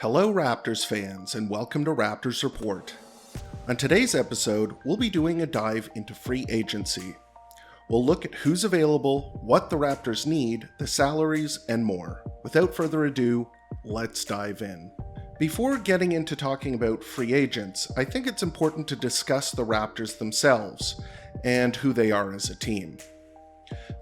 Hello Raptors fans, and welcome to Raptors Report. On today's episode, we'll be doing a dive into free agency. We'll look at who's available, what the Raptors need, the salaries, and more. Without further ado, let's dive in. Before getting into talking about free agents, I think it's important to discuss the Raptors themselves, and who they are as a team.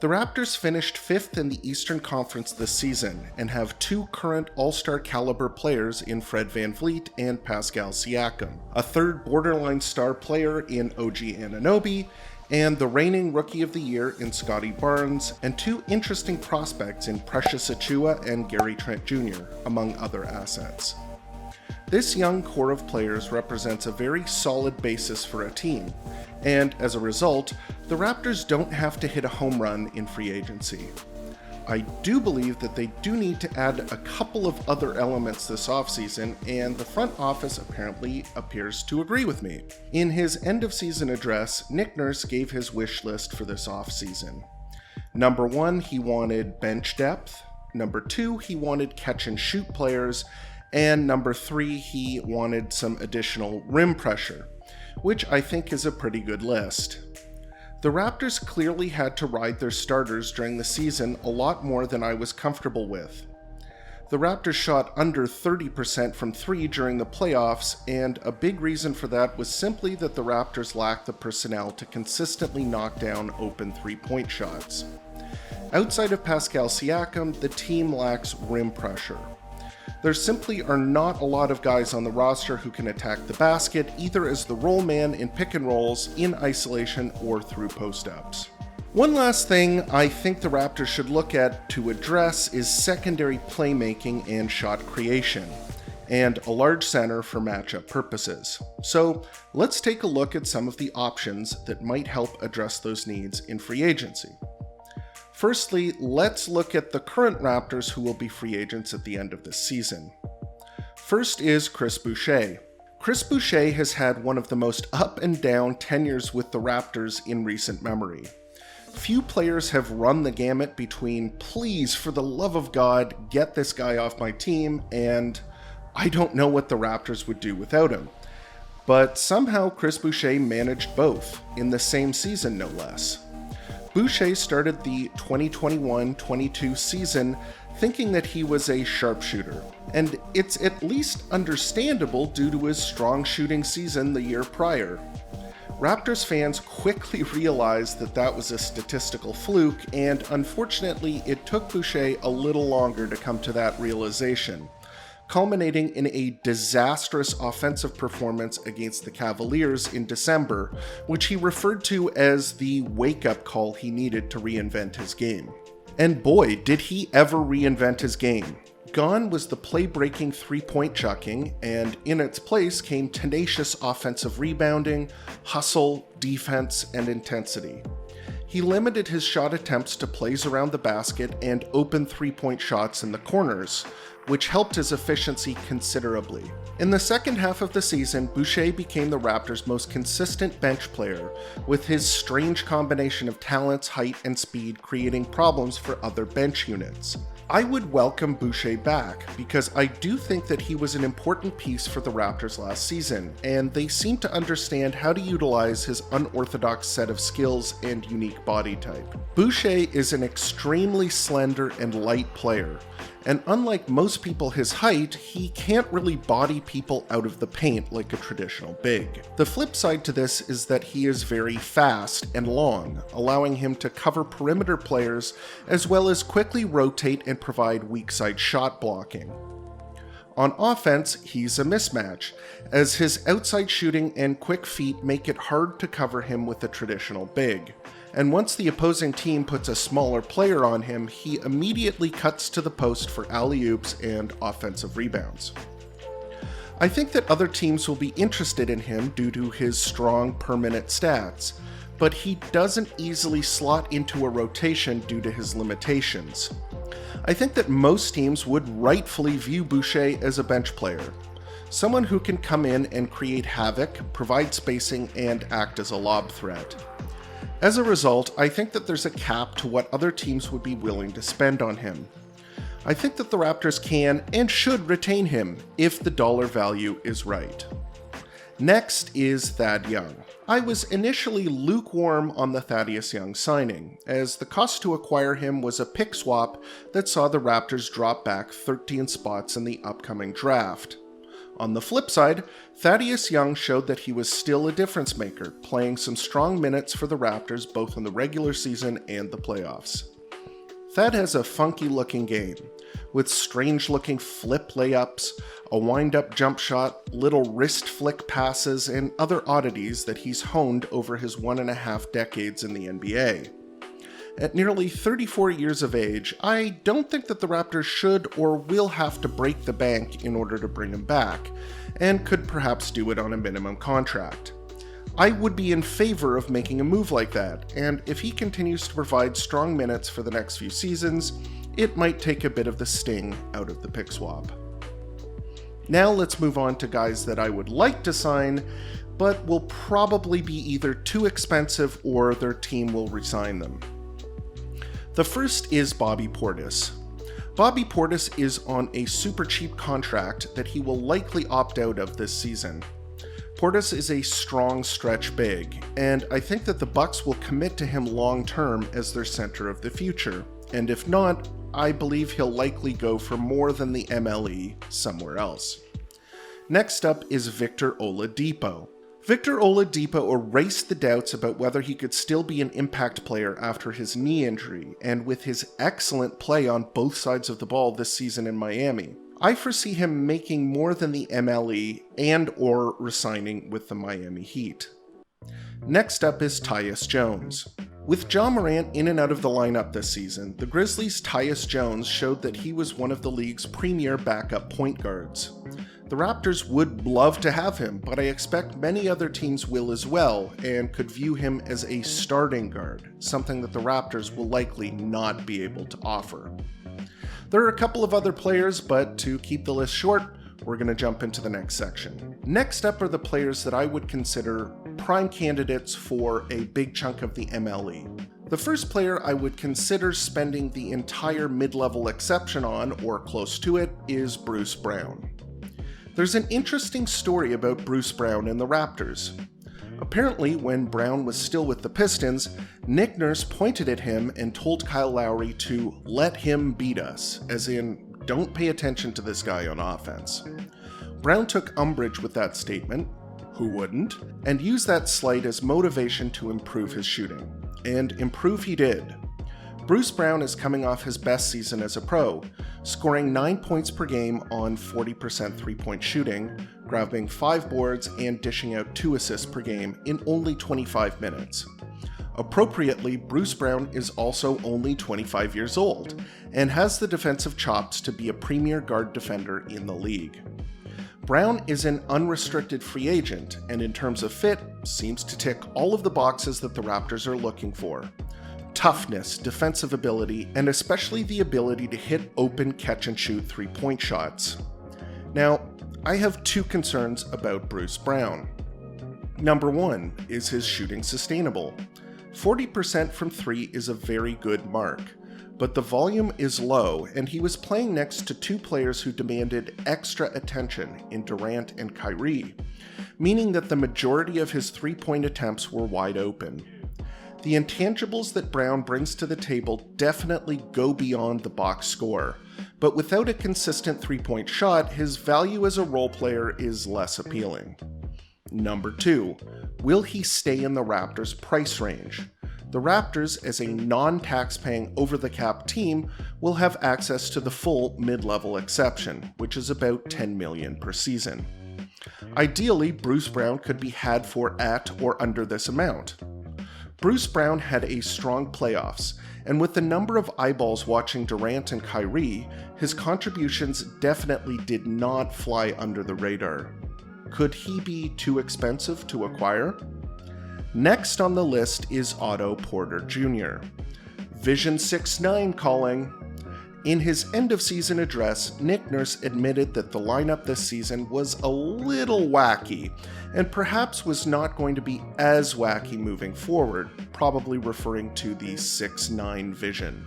The Raptors finished 5th in the Eastern Conference this season and have two current All-Star caliber players in Fred VanVleet and Pascal Siakam, a third borderline star player in OG Anunoby, and the reigning Rookie of the Year in Scotty Barnes, and two interesting prospects in Precious Achiuwa and Gary Trent Jr., among other assets. This young core of players represents a very solid basis for a team, and as a result, the Raptors don't have to hit a home run in free agency. I do believe that they do need to add a couple of other elements this offseason, and the front office apparently appears to agree with me. In his end-of-season address, Nick Nurse gave his wish list for this offseason. Number 1, he wanted bench depth. Number 2, he wanted catch-and-shoot players. And number 3, he wanted some additional rim pressure, which I think is a pretty good list. The Raptors clearly had to ride their starters during the season a lot more than I was comfortable with. The Raptors shot under 30% from 3 during the playoffs, and a big reason for that was simply that the Raptors lacked the personnel to consistently knock down open three-point shots. Outside of Pascal Siakam, the team lacks rim pressure. There simply are not a lot of guys on the roster who can attack the basket, either as the roll man in pick and rolls, in isolation, or through post-ups. One last thing I think the Raptors should look at to address is secondary playmaking and shot creation, and a large center for matchup purposes. So let's take a look at some of the options that might help address those needs in free agency. Firstly, let's look at the current Raptors who will be free agents at the end of this season. First is Chris Boucher. Chris Boucher has had one of the most up and down tenures with the Raptors in recent memory. Few players have run the gamut between please, for the love of God, get this guy off my team, and I don't know what the Raptors would do without him. But somehow Chris Boucher managed both, in the same season no less. Boucher started the 2021-22 season thinking that he was a sharpshooter, and it's at least understandable due to his strong shooting season the year prior. Raptors fans quickly realized that that was a statistical fluke, and unfortunately it took Boucher a little longer to come to that realization, culminating in a disastrous offensive performance against the Cavaliers in December, which he referred to as the wake-up call he needed to reinvent his game. And boy, did he ever reinvent his game. Gone was the play-breaking three-point chucking, and in its place came tenacious offensive rebounding, hustle, defense, and intensity. He limited his shot attempts to plays around the basket and open three-point shots in the corners, which helped his efficiency considerably. In the second half of the season, Boucher became the Raptors' most consistent bench player, with his strange combination of talents, height, and speed creating problems for other bench units. I would welcome Boucher back, because I do think that he was an important piece for the Raptors last season, and they seem to understand how to utilize his unorthodox set of skills and unique body type. Boucher is an extremely slender and light player, and unlike most people his height, he can't really body people out of the paint like a traditional big. The flip side to this is that he is very fast and long, allowing him to cover perimeter players as well as quickly rotate and provide weak side shot blocking. On offense, he's a mismatch, as his outside shooting and quick feet make it hard to cover him with a traditional big. And once the opposing team puts a smaller player on him, he immediately cuts to the post for alley-oops and offensive rebounds. I think that other teams will be interested in him due to his strong per-minute stats, but he doesn't easily slot into a rotation due to his limitations. I think that most teams would rightfully view Boucher as a bench player, someone who can come in and create havoc, provide spacing, and act as a lob threat. As a result, I think that there's a cap to what other teams would be willing to spend on him. I think that the Raptors can and should retain him if the dollar value is right. Next is Thad Young. I was initially lukewarm on the Thaddeus Young signing, as the cost to acquire him was a pick swap that saw the Raptors drop back 13 spots in the upcoming draft. On the flip side, Thaddeus Young showed that he was still a difference maker, playing some strong minutes for the Raptors both in the regular season and the playoffs. Thad has a funky looking game, with strange looking flip layups, a wind-up jump shot, little wrist flick passes, and other oddities that he's honed over his 1.5 decades in the NBA. At nearly 34 years of age, I don't think that the Raptors should or will have to break the bank in order to bring him back, and could perhaps do it on a minimum contract. I would be in favor of making a move like that, and if he continues to provide strong minutes for the next few seasons, it might take a bit of the sting out of the pick swap. Now let's move on to guys that I would like to sign, but will probably be either too expensive or their team will re-sign them. The first is Bobby Portis. Bobby Portis is on a super cheap contract that he will likely opt out of this season. Portis is a strong stretch big, and I think that the Bucks will commit to him long term as their center of the future, and if not, I believe he'll likely go for more than the MLE somewhere else. Next up is Victor Oladipo. Victor Oladipo erased the doubts about whether he could still be an impact player after his knee injury, and with his excellent play on both sides of the ball this season in Miami, I foresee him making more than the MLE and or resigning with the Miami Heat. Next up is Tyus Jones. With Ja Morant in and out of the lineup this season, the Grizzlies' Tyus Jones showed that he was one of the league's premier backup point guards. The Raptors would love to have him, but I expect many other teams will as well, and could view him as a starting guard, something that the Raptors will likely not be able to offer. There are a couple of other players, but to keep the list short, we're going to jump into the next section. Next up are the players that I would consider prime candidates for a big chunk of the MLE. The first player I would consider spending the entire mid-level exception on, or close to it, is Bruce Brown. There's an interesting story about Bruce Brown and the Raptors. Apparently, when Brown was still with the Pistons, Nick Nurse pointed at him and told Kyle Lowry to let him beat us, as in, don't pay attention to this guy on offense. Brown took umbrage with that statement, who wouldn't, and used that slight as motivation to improve his shooting. And improve he did. Bruce Brown is coming off his best season as a pro, scoring 9 points per game on 40% three-point shooting, grabbing 5 boards and dishing out 2 assists per game in only 25 minutes. Appropriately, Bruce Brown is also only 25 years old, and has the defensive chops to be a premier guard defender in the league. Brown is an unrestricted free agent, and in terms of fit, seems to tick all of the boxes that the Raptors are looking for. Toughness, defensive ability, and especially the ability to hit open catch-and-shoot three-point shots. Now, I have 2 concerns about Bruce Brown. Number 1, is his shooting sustainable? 40% from 3 is a very good mark, but the volume is low, and he was playing next to 2 players who demanded extra attention in Durant and Kyrie, meaning that the majority of his three-point attempts were wide open. The intangibles that Brown brings to the table definitely go beyond the box score, but without a consistent three-point shot, his value as a role player is less appealing. Number 2, will he stay in the Raptors' price range? The Raptors, as a non-tax-paying over-the-cap team, will have access to the full mid-level exception, which is about $10 million per season. Ideally, Bruce Brown could be had for at or under this amount. Bruce Brown had a strong playoffs, and with the number of eyeballs watching Durant and Kyrie, his contributions definitely did not fly under the radar. Could he be too expensive to acquire? Next on the list is Otto Porter Jr. Vision 6'9" calling. In his end-of-season address, Nick Nurse admitted that the lineup this season was a little wacky, and perhaps was not going to be as wacky moving forward, probably referring to the 6'9" vision.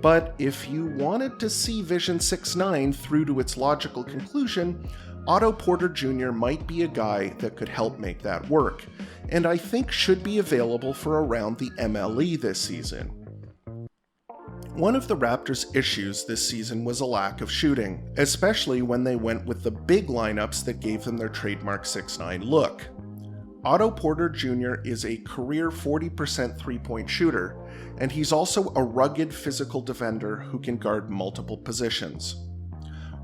But if you wanted to see Vision 6-9 through to its logical conclusion, Otto Porter Jr. might be a guy that could help make that work, and I think should be available for around the MLE this season. One of the Raptors' issues this season was a lack of shooting, especially when they went with the big lineups that gave them their trademark 6-9 look. Otto Porter Jr. is a career 40% three-point shooter, and he's also a rugged physical defender who can guard multiple positions.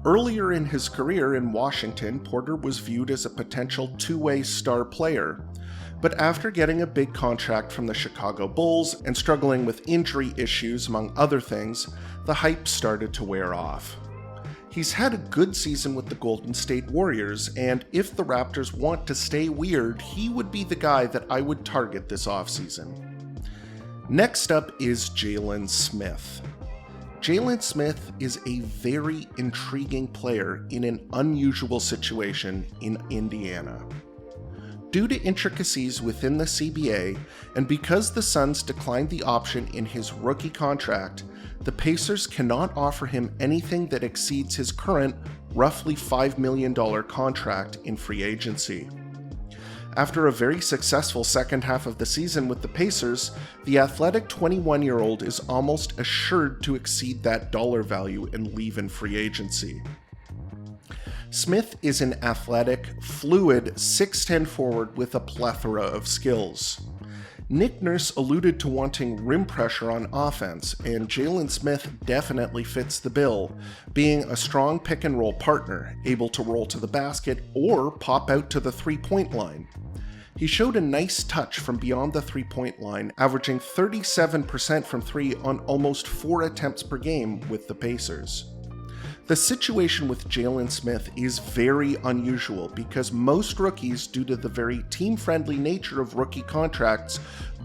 Earlier in his career in Washington, Porter was viewed as a potential two-way star player, but after getting a big contract from the Chicago Bulls and struggling with injury issues among other things, the hype started to wear off. He's had a good season with the Golden State Warriors, and if the Raptors want to stay weird, he would be the guy that I would target this offseason. Next up is Jalen Smith. Jalen Smith is a very intriguing player in an unusual situation in Indiana. Due to intricacies within the CBA, and because the Suns declined the option in his rookie contract, the Pacers cannot offer him anything that exceeds his current, roughly $5 million contract in free agency. After a very successful second half of the season with the Pacers, the athletic 21-year-old is almost assured to exceed that dollar value and leave in free agency. Smith is an athletic, fluid 6'10 forward with a plethora of skills. Nick Nurse alluded to wanting rim pressure on offense, and Jalen Smith definitely fits the bill, being a strong pick-and-roll partner, able to roll to the basket or pop out to the three-point line. He showed a nice touch from beyond the three-point line, averaging 37% from three on almost 4 attempts per game with the Pacers. The situation with Jalen Smith is very unusual because most rookies, due to the very team-friendly nature of rookie contracts,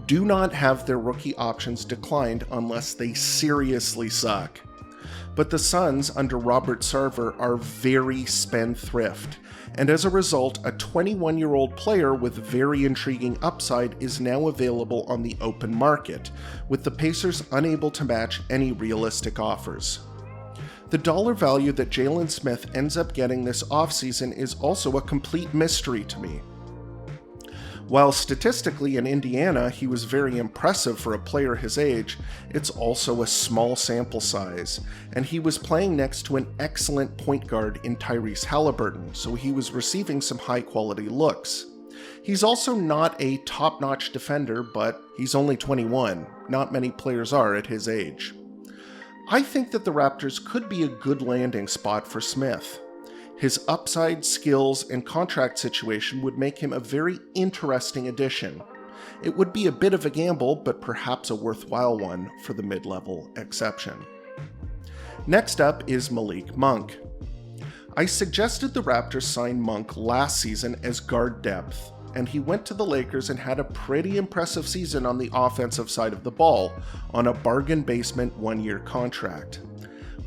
do not have their rookie options declined unless they seriously suck. But the Suns under Robert Sarver are very spendthrift, and as a result, a 21-year-old player with very intriguing upside is now available on the open market, with the Pacers unable to match any realistic offers. The dollar value that Jalen Smith ends up getting this offseason is also a complete mystery to me. While statistically in Indiana he was very impressive for a player his age, it's also a small sample size, and he was playing next to an excellent point guard in Tyrese Halliburton, so he was receiving some high-quality looks. He's also not a top-notch defender, but he's only 21. Not many players are at his age. I think that the Raptors could be a good landing spot for Smith. His upside, skills, and contract situation would make him a very interesting addition. It would be a bit of a gamble, but perhaps a worthwhile one for the mid-level exception. Next up is Malik Monk. I suggested the Raptors sign Monk last season as guard depth, and he went to the Lakers and had a pretty impressive season on the offensive side of the ball on a bargain basement 1-year contract.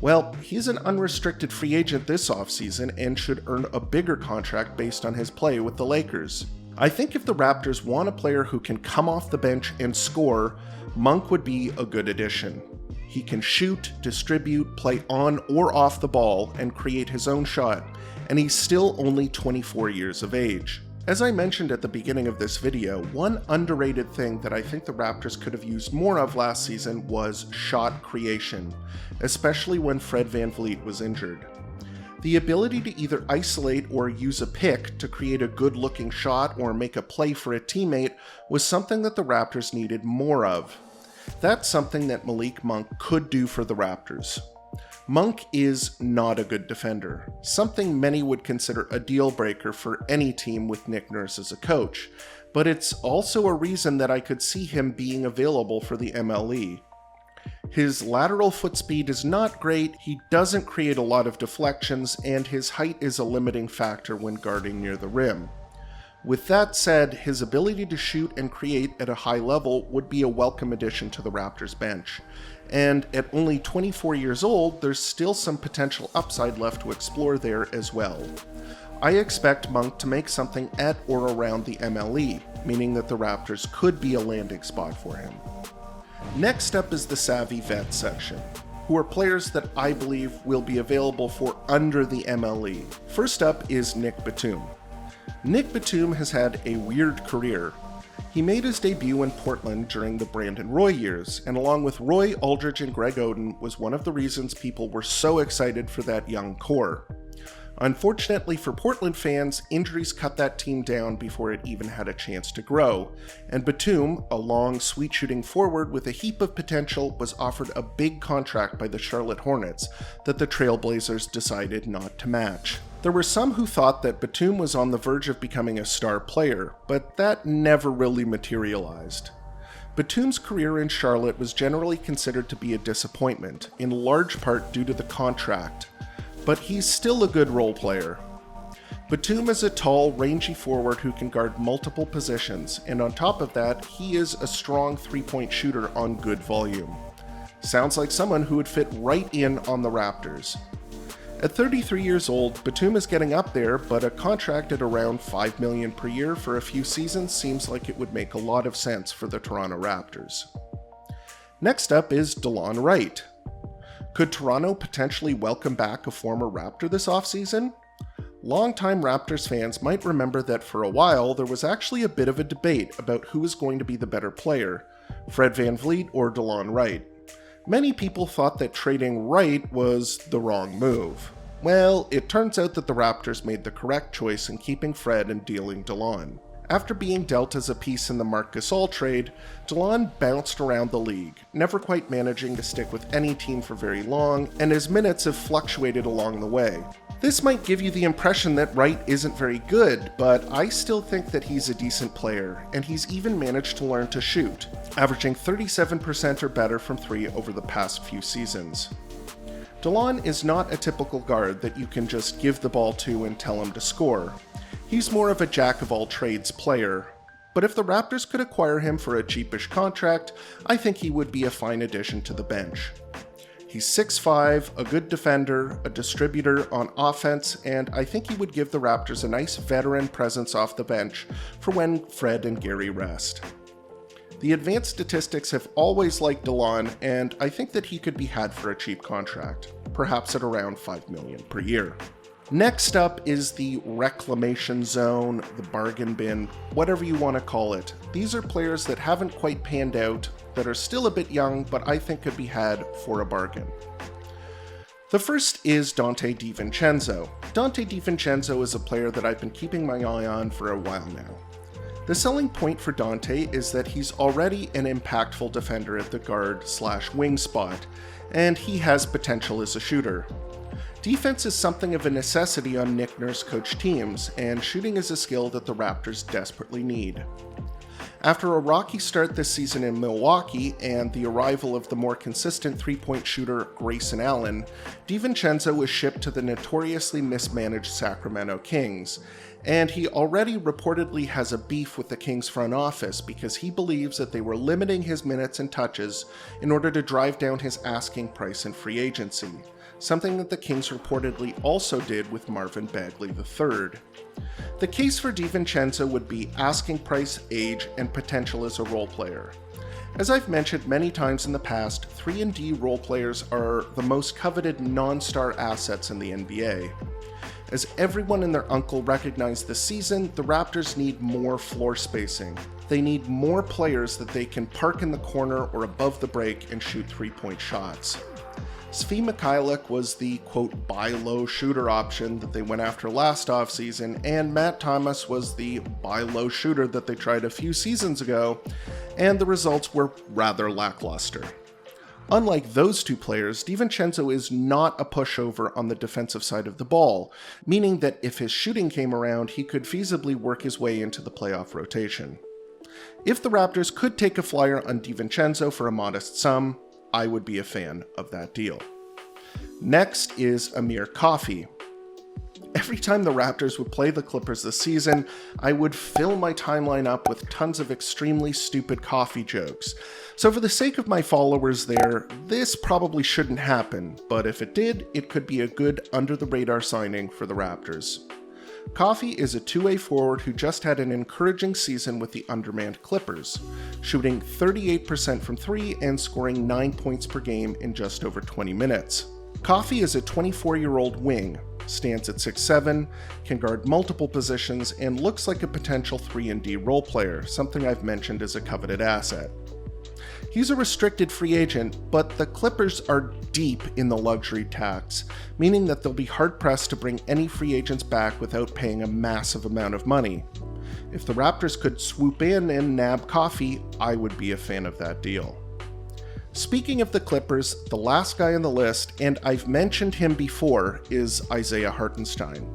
Well, he's an unrestricted free agent this offseason and should earn a bigger contract based on his play with the Lakers. I think if the Raptors want a player who can come off the bench and score, Monk would be a good addition. He can shoot, distribute, play on or off the ball, and create his own shot, and he's still only 24 years of age. As I mentioned at the beginning of this video, one underrated thing that I think the Raptors could have used more of last season was shot creation, especially when Fred VanVleet was injured. The ability to either isolate or use a pick to create a good-looking shot or make a play for a teammate was something that the Raptors needed more of. That's something that Malik Monk could do for the Raptors. Monk is not a good defender, something many would consider a deal breaker for any team with Nick Nurse as a coach, but it's also a reason that I could see him being available for the MLE. His lateral foot speed is not great, he doesn't create a lot of deflections, and his height is a limiting factor when guarding near the rim. With that said, his ability to shoot and create at a high level would be a welcome addition to the Raptors bench. And at only 24 years old, there's still some potential upside left to explore there as well. I expect Monk to make something at or around the MLE, meaning that the Raptors could be a landing spot for him. Next up is the Savvy Vet section. who are players that I believe will be available for under the MLE. First up is Nick Batum. Nick Batum has had a weird career. He made his debut in Portland during the Brandon Roy years, and along with Roy, Aldridge, and Greg Oden was one of the reasons people were so excited for that young core. Unfortunately for Portland fans, injuries cut that team down before it even had a chance to grow, and Batum, a long, sweet-shooting forward with a heap of potential, was offered a big contract by the Charlotte Hornets that the Trailblazers decided not to match. There were some who thought that Batum was on the verge of becoming a star player, but that never really materialized. Batum's career in Charlotte was generally considered to be a disappointment, in large part due to the contract, but he's still a good role player. Batum is a tall, rangy forward who can guard multiple positions, and on top of that, he is a strong three-point shooter on good volume. Sounds like someone who would fit right in on the Raptors. At 33 years old, Batum is getting up there, but a contract at around $5 million per year for a few seasons seems like it would make a lot of sense for the Toronto Raptors. Next up is DeLon Wright. Could Toronto potentially welcome back a former Raptor this offseason? Longtime Raptors fans might remember that for a while there was actually a bit of a debate about who was going to be the better player, Fred VanVleet or DeLon Wright. Many people thought that trading Wright was the wrong move. Well, it turns out that the Raptors made the correct choice in keeping Fred and dealing DeLon. After being dealt as a piece in the Marc Gasol trade, DeLon bounced around the league, never quite managing to stick with any team for very long, and his minutes have fluctuated along the way. This might give you the impression that Wright isn't very good, but I still think that he's a decent player, and he's even managed to learn to shoot, averaging 37% or better from three over the past few seasons. DeLon is not a typical guard that you can just give the ball to and tell him to score. He's more of a jack-of-all-trades player, but if the Raptors could acquire him for a cheapish contract, I think he would be a fine addition to the bench. He's 6'5", a good defender, a distributor on offense, and I think he would give the Raptors a nice veteran presence off the bench for when Fred and Gary rest. The advanced statistics have always liked DeLon, and I think that he could be had for a cheap contract, perhaps at around $5 million per year. Next up is the reclamation zone, the bargain bin, whatever you want to call it. These are players that haven't quite panned out, that are still a bit young, but I think could be had for a bargain. The first is Donte DiVincenzo. Donte DiVincenzo is a player that I've been keeping my eye on for a while now. The selling point for Donte is that he's already an impactful defender at the guard/wing spot, and he has potential as a shooter. Defense is something of a necessity on Nick Nurse-coached teams, and shooting is a skill that the Raptors desperately need. After a rocky start this season in Milwaukee and the arrival of the more consistent three-point shooter Grayson Allen, DiVincenzo was shipped to the notoriously mismanaged Sacramento Kings, and he already reportedly has a beef with the Kings front office because he believes that they were limiting his minutes and touches in order to drive down his asking price in free agency, something that the Kings reportedly also did with Marvin Bagley III. The case for DiVincenzo would be asking price, age, and potential as a role player. As I've mentioned many times in the past, 3&D role players are the most coveted non-star assets in the NBA. As everyone and their uncle recognized this season, the Raptors need more floor spacing. They need more players that they can park in the corner or above the break and shoot three-point shots. Svi Mykhailiuk was the, quote, buy low shooter option that they went after last offseason, and Matt Thomas was the buy low shooter that they tried a few seasons ago, and the results were rather lackluster. Unlike those two players, DiVincenzo is not a pushover on the defensive side of the ball, meaning that if his shooting came around, he could feasibly work his way into the playoff rotation. If the Raptors could take a flyer on DiVincenzo for a modest sum, I would be a fan of that deal. Next is Amir Coffey. Every time the Raptors would play the Clippers this season, I would fill my timeline up with tons of extremely stupid Coffey jokes. So for the sake of my followers there, this probably shouldn't happen, but if it did, it could be a good under-the-radar signing for the Raptors. Coffee is a two-way forward who just had an encouraging season with the undermanned Clippers, shooting 38% from three and scoring 9 points per game in just over 20 minutes. Coffee is a 24-year-old wing, stands at 6'7", can guard multiple positions, and looks like a potential 3-and-D role player, something I've mentioned as a coveted asset. He's a restricted free agent, but the Clippers are deep in the luxury tax, meaning that they'll be hard-pressed to bring any free agents back without paying a massive amount of money. If the Raptors could swoop in and nab Coffee, I would be a fan of that deal. Speaking of the Clippers, the last guy on the list, and I've mentioned him before, is Isaiah Hartenstein.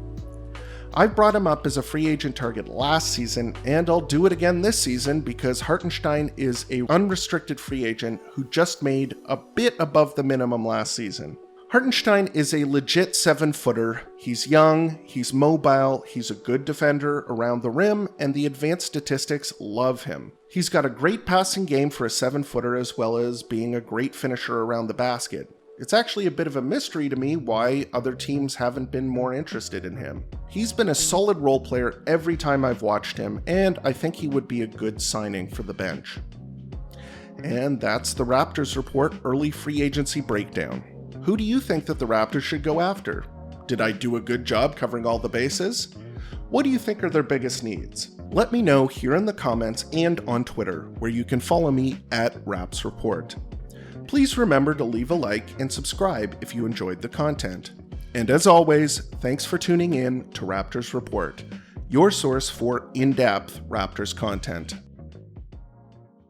I brought him up as a free agent target last season, and I'll do it again this season because Hartenstein is an unrestricted free agent who just made a bit above the minimum last season. Hartenstein is a legit 7-footer. He's young, he's mobile, he's a good defender around the rim, and the advanced statistics love him. He's got a great passing game for a 7-footer as well as being a great finisher around the basket. It's actually a bit of a mystery to me why other teams haven't been more interested in him. He's been a solid role player every time I've watched him, and I think he would be a good signing for the bench. And that's the Raptors Report early free agency breakdown. Who do you think that the Raptors should go after? Did I do a good job covering all the bases? What do you think are their biggest needs? Let me know here in the comments and on Twitter, where you can follow me at Raps Report. Please remember to leave a like and subscribe if you enjoyed the content. And as always, thanks for tuning in to Raptors Report, your source for in-depth Raptors content.